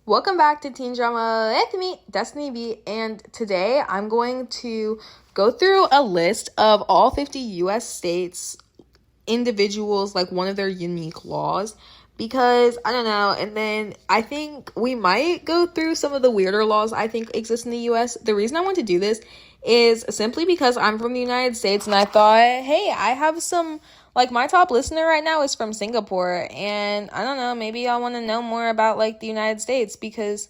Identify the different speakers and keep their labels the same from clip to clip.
Speaker 1: Welcome back to Teen Drama with me, Destiny B, and today I'm going to go through a list of all 50 U.S. states, individuals, like one of their unique laws, because, I don't know, and then I think we might go through some of the weirder laws I think exist in the U.S. The reason I want to do this is simply because I'm from the United States, and I thought, hey, I have some... Like, my top listener right now is from Singapore, and I don't know, maybe I want to know more about, like, the United States, because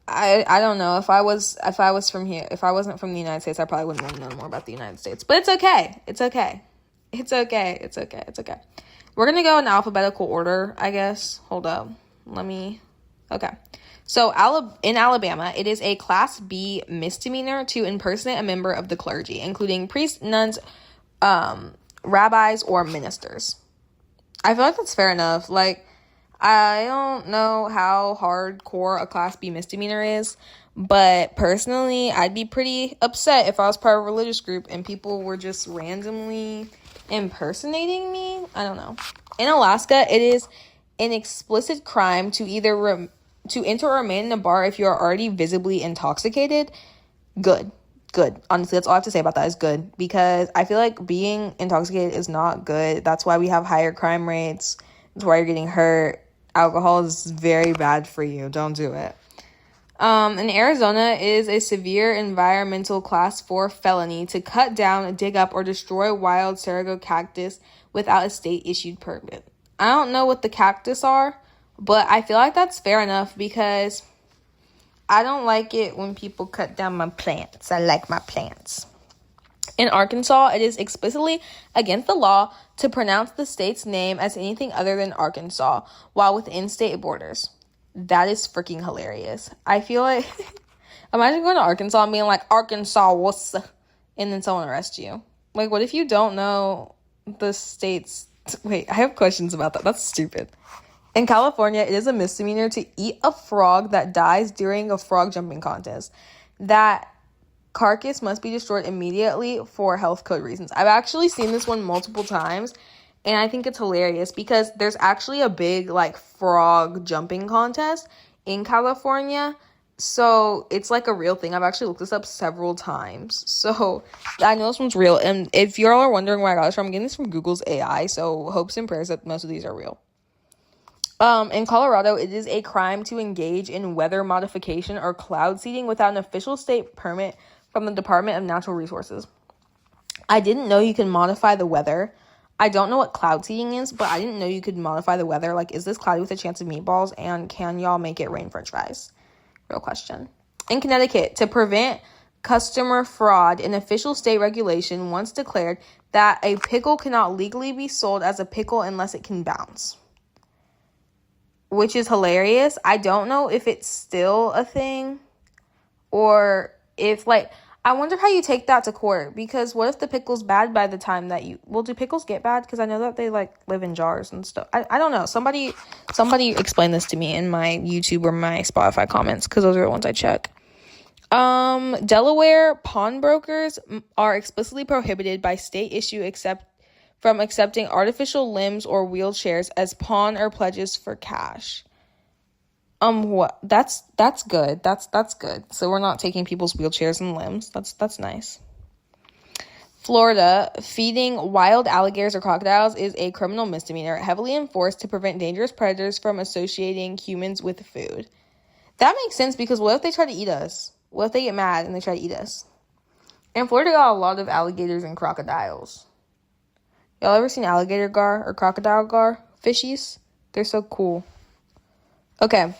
Speaker 1: I don't know, if I was from here, if I wasn't from the United States, I probably wouldn't want to know more about the United States, but it's okay. We're going to go in alphabetical order, I guess. Hold up. Okay. So, in Alabama, it is a Class B misdemeanor to impersonate a member of the clergy, including priests, nuns, rabbis, or ministers. I feel like that's fair enough. Like, I don't know how hardcore a Class B misdemeanor is, but personally, I'd be pretty upset if I was part of a religious group and people were just randomly impersonating me. I don't know. In Alaska, it is an explicit crime to either to enter or remain in a bar if you are already visibly intoxicated. Good. Honestly, that's all I have to say about that is good, because I feel like being intoxicated is not good. That's why we have higher crime rates. That's why you're getting hurt. Alcohol is very bad for you. Don't do it. In Arizona, it is a severe environmental Class 4 felony to cut down, dig up, or destroy wild Sarago cactus without a state-issued permit. I don't know what the cactus are, but I feel like that's fair enough, because I don't like it when people cut down my plants. I like my plants. In Arkansas, it is explicitly against the law to pronounce the state's name as anything other than Arkansas while within state borders. That is freaking hilarious. I feel like, imagine going to Arkansas and being like, Arkansas, what's, and then someone arrests you. Like, what if you don't know the state's, wait, I have questions about that. That's stupid. In California, it is a misdemeanor to eat a frog that dies during a frog jumping contest. That carcass must be destroyed immediately for health code reasons. I've actually seen this one multiple times, and I think it's hilarious because there's actually a big, like, frog jumping contest in California. So it's like a real thing. I've actually looked this up several times. So I know this one's real. And if you all are wondering where I got this from, I'm getting this from Google's AI. So hopes and prayers that most of these are real. In Colorado, it is a crime to engage in weather modification or cloud seeding without an official state permit from the Department of Natural Resources. I didn't know you can modify the weather. I don't know what cloud seeding is, but I didn't know you could modify the weather. Like, is this cloudy with a chance of meatballs, and can y'all make it rain french fries? Real question. In Connecticut, to prevent customer fraud, an official state regulation once declared that a pickle cannot legally be sold as a pickle unless it can bounce, which is hilarious. I don't know if it's still a thing, or if, like, I wonder how you take that to court, because what if the pickle's bad by the time that you, well, do pickles get bad? Because I know that they, like, live in jars and stuff. I don't know. Somebody explain this to me in my YouTube or my Spotify comments, because those are the ones I check. Delaware pawnbrokers are explicitly prohibited by state issue from accepting artificial limbs or wheelchairs as pawn or pledges for cash. What? That's good. That's good. So we're not taking people's wheelchairs and limbs. That's nice. Florida, feeding wild alligators or crocodiles is a criminal misdemeanor, heavily enforced to prevent dangerous predators from associating humans with food. That makes sense, because what if they try to eat us? What if they get mad and they try to eat us? And Florida got a lot of alligators and crocodiles. Y'all ever seen alligator gar or crocodile gar fishies? They're so cool. Okay.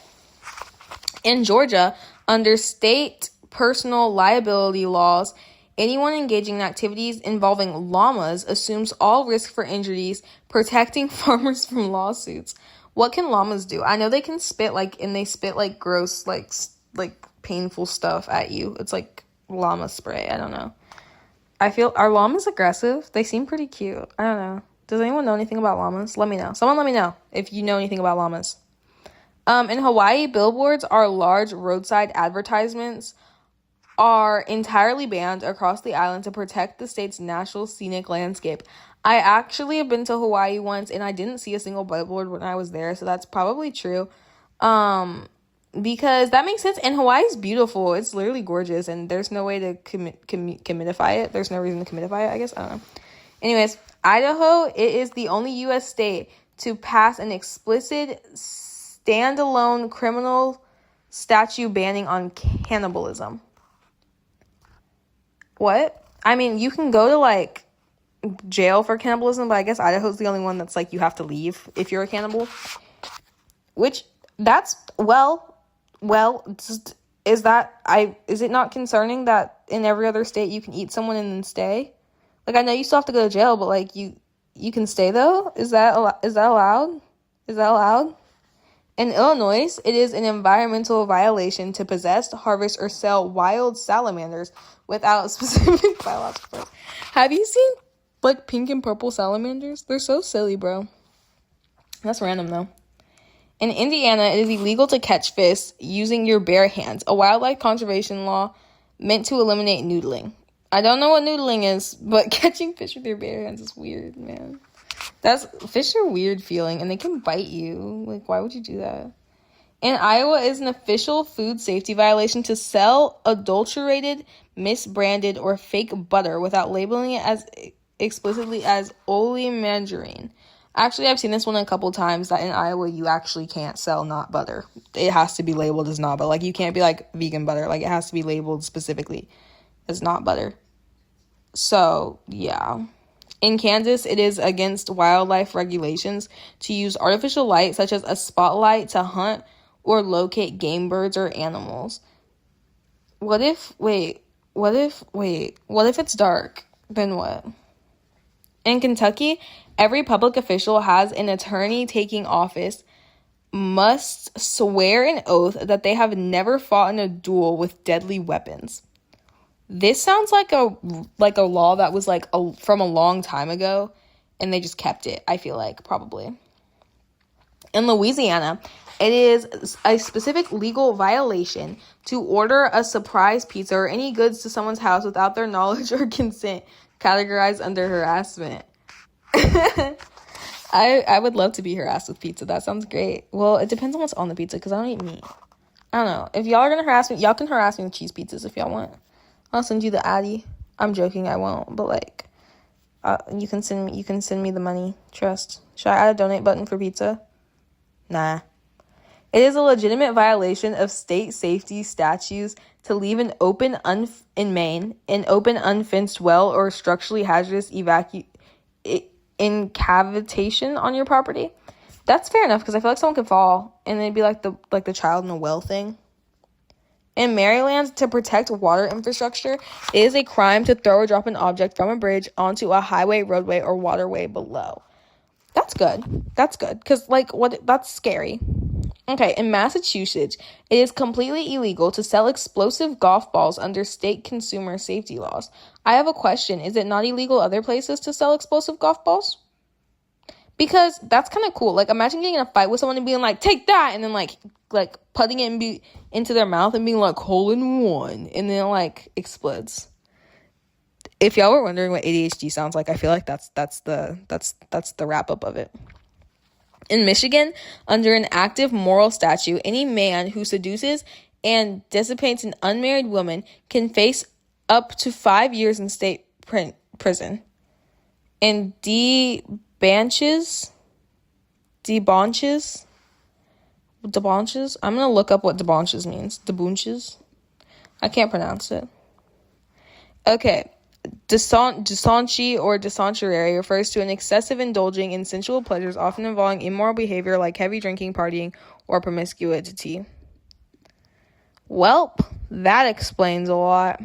Speaker 1: In Georgia, under state personal liability laws, anyone engaging in activities involving llamas assumes all risk for injuries, protecting farmers from lawsuits. What can llamas do? I know they can spit, like, and they spit, like, gross, like painful stuff at you. It's like llama spray. I don't know. Are llamas aggressive? They seem pretty cute. I don't know. Does anyone know anything about llamas? Let me know. Someone let me know if you know anything about llamas. In Hawaii, billboards are large roadside advertisements are entirely banned across the island to protect the state's natural scenic landscape. I actually have been to Hawaii once, and I didn't see a single billboard when I was there, so that's probably true. Because that makes sense. And Hawaii's beautiful. It's literally gorgeous. And there's no way to commodify it. There's no reason to commodify it, I guess. I don't know. Anyways, Idaho, it is the only U.S. state to pass an explicit standalone criminal statute banning on cannibalism. What? I mean, you can go to, like, jail for cannibalism, but I guess Idaho's the only one that's, like, you have to leave if you're a cannibal. Which, that's, is it not concerning that in every other state you can eat someone and then stay? Like, I know you still have to go to jail, but, like, you can stay, though? Is that allowed? Is that allowed? In Illinois, it is an environmental violation to possess, harvest, or sell wild salamanders without specific biological purpose. Have you seen, like, pink and purple salamanders? They're so silly, bro. That's random, though. In Indiana, it is illegal to catch fish using your bare hands, a wildlife conservation law meant to eliminate noodling. I don't know what noodling is, but catching fish with your bare hands is weird, man. Fish are weird feeling, and they can bite you. Like, why would you do that? In Iowa, it is an official food safety violation to sell adulterated, misbranded, or fake butter without labeling it as explicitly as oleomargarine. Actually, I've seen this one a couple times, that in Iowa, you actually can't sell not butter. It has to be labeled as not butter. Like, you can't be, like, vegan butter. Like, it has to be labeled specifically as not butter. So, yeah. In Kansas, it is against wildlife regulations to use artificial light, such as a spotlight, to hunt or locate game birds or animals. What if it's dark? Then what? In Kentucky, every public official has an attorney taking office must swear an oath that they have never fought in a duel with deadly weapons. This sounds like a law that was from a long time ago, and they just kept it, I feel like, probably. In Louisiana, it is a specific legal violation to order a surprise pizza or any goods to someone's house without their knowledge or consent, categorized under harassment. I would love to be harassed with pizza. That sounds great. Well, it depends on what's on the pizza, because I don't eat meat. I don't know. If y'all are gonna harass me, y'all can harass me with cheese pizzas if y'all want. I'll send you the Addy. I'm joking, I won't. But, like, you can send me the money. Trust. Should I add a donate button for pizza? Nah. It is a legitimate violation of state safety statutes to leave an open, unfenced well or structurally hazardous incavitation on your property. That's fair enough, because I feel like someone could fall and it'd be like the child in the well thing. In Maryland, to protect water infrastructure, it is a crime to throw or drop an object from a bridge onto a highway, roadway, or waterway below. That's good. That's good, because, that's scary. Okay, in Massachusetts, it is completely illegal to sell explosive golf balls under state consumer safety laws. I have a question. Is it not illegal other places to sell explosive golf balls? Because that's kind of cool. Like, imagine getting in a fight with someone and being like, take that, and then, like putting it into their mouth and being like, hole in one, and then it explodes. If y'all were wondering what ADHD sounds like, I feel like that's the wrap up of it. In Michigan, under an active moral statute, any man who seduces and dissipates an unmarried woman can face up to 5 years in state prison. In debauches, I'm gonna look up what debauches means. Debauches? I can't pronounce it. Okay. Debauchery or debauchery refers to an excessive indulging in sensual pleasures, often involving immoral behavior like heavy drinking, partying, or promiscuity. Welp, that explains a lot.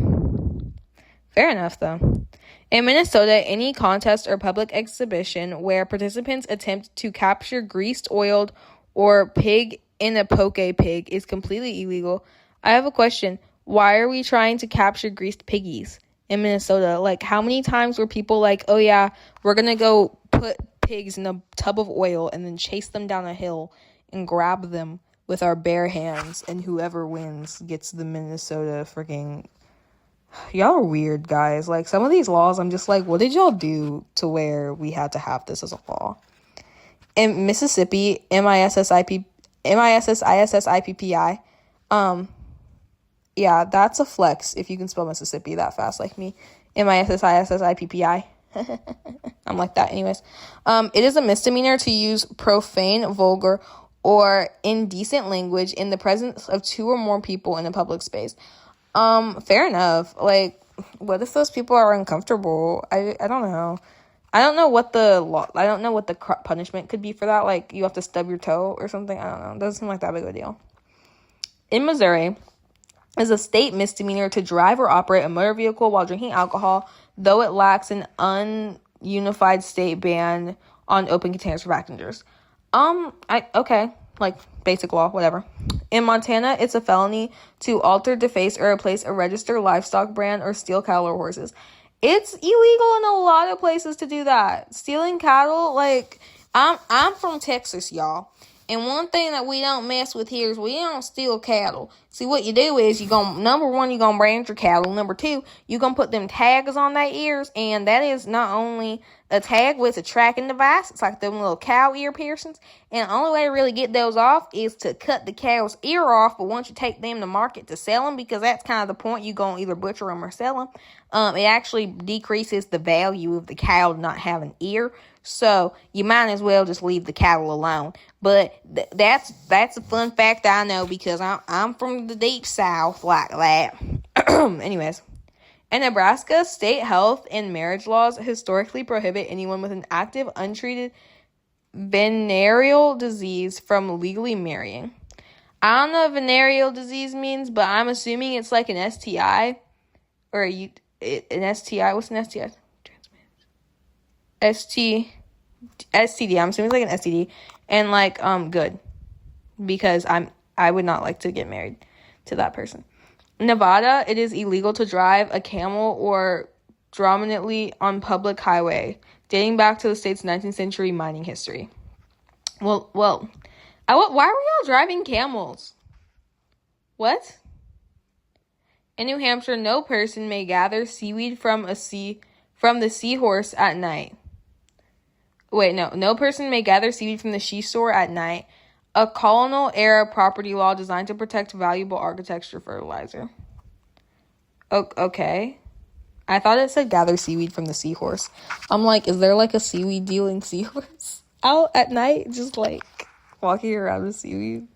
Speaker 1: Fair enough, though. In Minnesota, any contest or public exhibition where participants attempt to capture greased, oiled, or pig in a poke pig is completely illegal. I have a question. Why are we trying to capture greased piggies in Minnesota? Like, how many times were people like, oh yeah, we're gonna go put pigs in a tub of oil and then chase them down a hill and grab them with our bare hands, and whoever wins gets the Minnesota freaking... Y'all are weird, guys. Like, some of these laws, I'm just like, what did y'all do to where we had to have this as a law? In Mississippi, MISSISSIPPI Yeah, that's a flex if you can spell Mississippi that fast like me. MISSISSIPPI. I'm like that anyways. It is a misdemeanor to use profane, vulgar, or indecent language in the presence of two or more people in a public space. Fair enough. Like, what if those people are uncomfortable? I don't know. I don't know what the punishment could be for that. Like, you have to stub your toe or something. I don't know. It doesn't seem like that big of a deal. In Missouri, is a state misdemeanor to drive or operate a motor vehicle while drinking alcohol, though it lacks an ununified state ban on open containers for passengers. Okay, like basic law, whatever. In Montana, it's a felony to alter, deface, or replace a registered livestock brand or steal cattle or horses. It's illegal in a lot of places to do that. Stealing cattle, like, I'm from Texas, y'all. And one thing that we don't mess with here is we don't steal cattle. See, what you do is number one, you're going to brand your cattle. Number two, you're going to put them tags on their ears. And that is not only a tag with a tracking device. It's like them little cow ear piercings. And the only way to really get those off is to cut the cow's ear off. But once you take them to market to sell them, because that's kind of the point, you're going to either butcher them or sell them. It actually decreases the value of the cow not having ear. So you might as well just leave the cattle alone. But that's a fun fact I know because I'm from the deep south like that. Anyways, in Nebraska, state health and marriage laws historically prohibit anyone with an active, untreated venereal disease from legally marrying. I don't know what venereal disease means, but I'm assuming it's like an STI or an STI. What's an STI? STD. I'm assuming it's like an STD, and like good, because I would not like to get married to that person. Nevada, it is illegal to drive a camel or dominantly on public highway, dating back to the state's 19th century mining history. Well, why were y'all driving camels? What? In New Hampshire, no person may gather seaweed from the seahorse at night. Wait, no person may gather seaweed from the seashore at night. A colonial-era property law designed to protect valuable architecture fertilizer. Okay. I thought it said gather seaweed from the seahorse. I'm like, is there like a seaweed dealing seahorse out at night? Just like walking around with seaweed?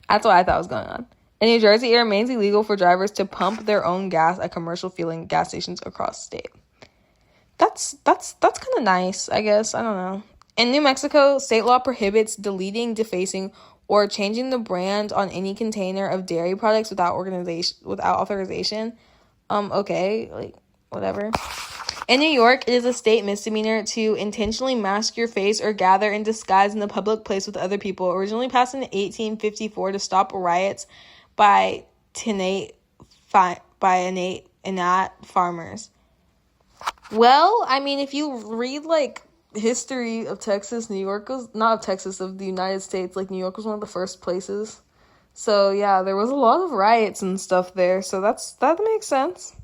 Speaker 1: That's what I thought was going on. In New Jersey, it remains illegal for drivers to pump their own gas at commercial fueling gas stations across the state. That's kind of nice, I guess. I don't know. In New Mexico, state law prohibits deleting, defacing, or changing the brand on any container of dairy products without authorization. Okay, like whatever. In New York, it is a state misdemeanor to intentionally mask your face or gather in disguise in the public place with other people. Originally passed in 1854 to stop riots by innate farmers. Well, I mean, if you read, like, history of Texas, New York was, not of Texas, of the United States, like, New York was one of the first places. So, yeah, there was a lot of riots and stuff there, so that makes sense.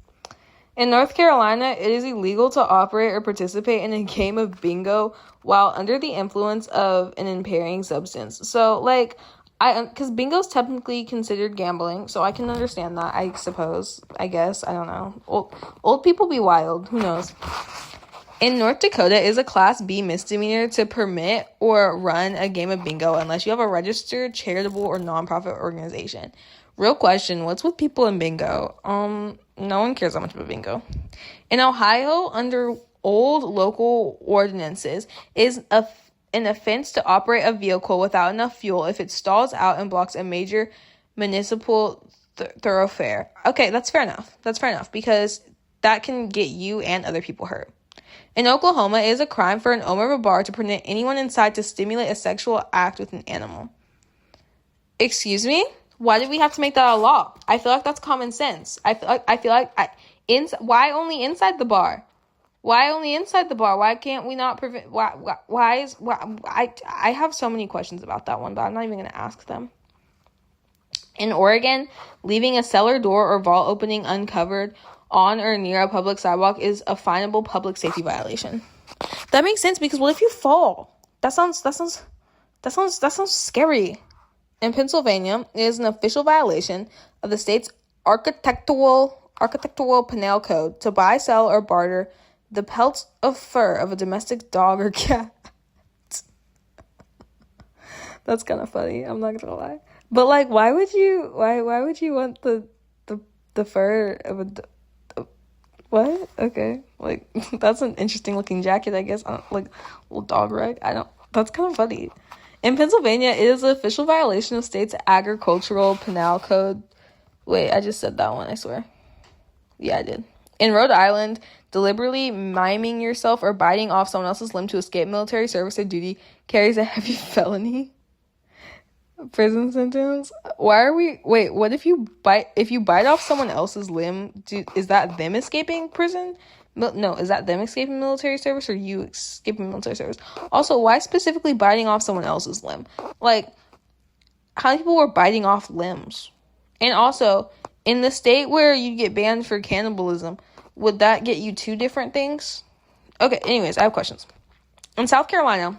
Speaker 1: In North Carolina, it is illegal to operate or participate in a game of bingo while under the influence of an impairing substance. So, like, because bingo is technically considered gambling, so I can understand that, I suppose, I guess, I don't know. Old people be wild, who knows. In North Dakota, it is a Class B misdemeanor to permit or run a game of bingo unless you have a registered charitable or nonprofit organization. Real question, what's with people in bingo? No one cares that much about bingo. In Ohio, under old local ordinances, is an offense to operate a vehicle without enough fuel if it stalls out and blocks a major municipal thoroughfare. Okay, that's fair enough. Because that can get you and other people hurt. In Oklahoma, it is a crime for an owner of a bar to permit anyone inside to stimulate a sexual act with an animal. Excuse me? Why did we have to make that a law? I feel like that's common sense. Why only inside the bar? Why can't we not prevent? I have so many questions about that one, but I'm not even going to ask them. In Oregon, leaving a cellar door or vault opening uncovered on or near a public sidewalk is a finable public safety violation. That makes sense because what if you fall? That sounds scary. In Pennsylvania, it is an official violation of the state's architectural penal code to buy, sell, or barter the pelts of fur of a domestic dog or cat. That's kind of funny. I'm not gonna lie. But like, why would you want the fur of a what? Okay, like that's an interesting looking jacket, I guess. Like little dog rag. That's kind of funny. In Pennsylvania, it is an official violation of state's agricultural penal code. Wait, I just said that one, I swear. Yeah, I did. In Rhode Island, deliberately maiming yourself or biting off someone else's limb to escape military service or duty carries a heavy felony prison sentence. What if you bite off someone else's limb? Is that them escaping prison? No, is that them escaping military service or you escaping military service? Also, why specifically biting off someone else's limb? Like, how many people were biting off limbs? And also, in the state where you get banned for cannibalism, would that get you two different things? Okay, anyways, I have questions. In South Carolina,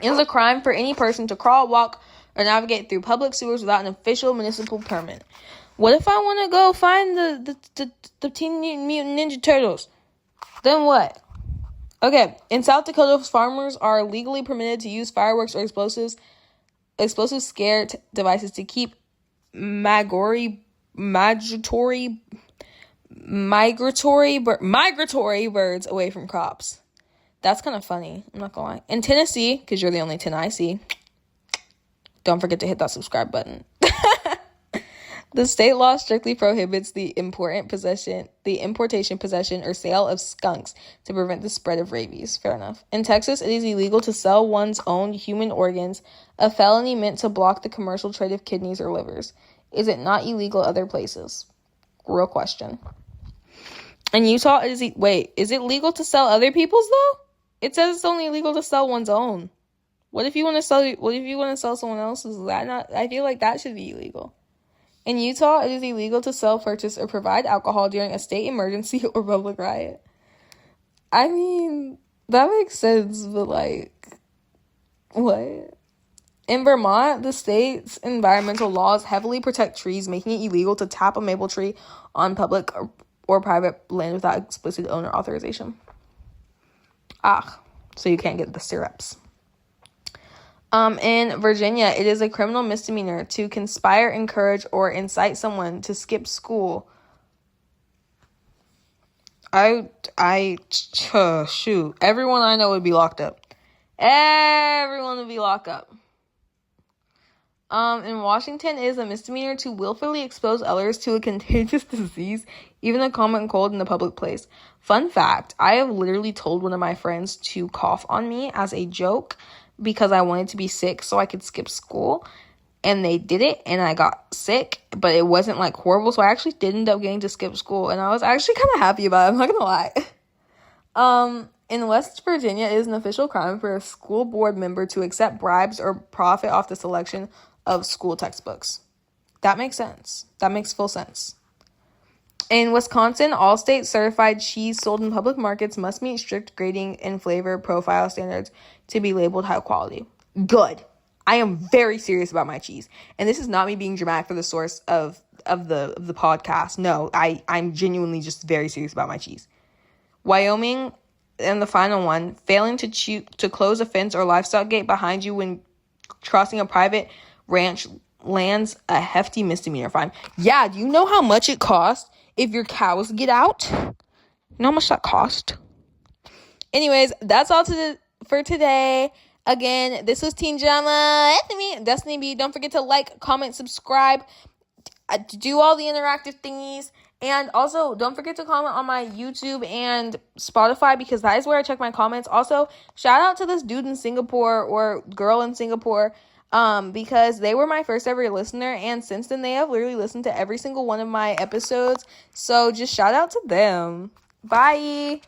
Speaker 1: it is a crime for any person to crawl, walk, or navigate through public sewers without an official municipal permit. What if I want to go find the Teen Mutant Ninja Turtles? Then what? Okay, in South Dakota, farmers are legally permitted to use fireworks or explosive scare devices to keep migratory birds away from crops. That's kind of funny. I'm not gonna lie. In Tennessee, because you're the only 10 I see, don't forget to hit that subscribe button. The state law strictly prohibits the importation, possession, or sale of skunks to prevent the spread of rabies. Fair enough. In Texas, it is illegal to sell one's own human organs, a felony meant to block the commercial trade of kidneys or livers. Is it not illegal other places? Real question. In Utah, is it legal to sell other people's though? It says it's only illegal to sell one's own. What if you want to sell someone else's? Is that not? I feel like that should be illegal. In Utah, it is illegal to sell, purchase, or provide alcohol during a state emergency or public riot. I mean, that makes sense, but like, what? In Vermont, the state's environmental laws heavily protect trees, making it illegal to tap a maple tree on public or private land without explicit owner authorization. So you can't get the syrups. In Virginia, it is a criminal misdemeanor to conspire, encourage, or incite someone to skip school. Shoot. Everyone I know would be locked up. Everyone would be locked up. In Washington, it is a misdemeanor to willfully expose others to a contagious disease, even a common cold in a public place. Fun fact, I have literally told one of my friends to cough on me as a joke because I wanted to be sick so I could skip school. And they did it, and I got sick, but it wasn't, like, horrible. So I actually did end up getting to skip school, and I was actually kind of happy about it. I'm not going to lie. In West Virginia, it is an official crime for a school board member to accept bribes or profit off the selection of school textbooks. That makes sense. That makes full sense. In Wisconsin, all state-certified cheese sold in public markets must meet strict grading and flavor profile standards to be labeled high quality. Good. I am very serious about my cheese. And this is not me being dramatic for the source of the podcast. No, I'm genuinely just very serious about my cheese. Wyoming, and the final one, failing to close a fence or livestock gate behind you when crossing a private ranch lands a hefty misdemeanor fine. Yeah, do you know how much it costs if your cows get out? You know how much that cost? Anyways, that's all for today. Again, this was Teen Drama. Destiny B. Don't forget to like, comment, subscribe, do all the interactive thingies. And also, don't forget to comment on my YouTube and Spotify because that is where I check my comments. Also, shout out to this dude in Singapore or girl in Singapore because they were my first ever listener. And since then, they have literally listened to every single one of my episodes. So just shout out to them. Bye.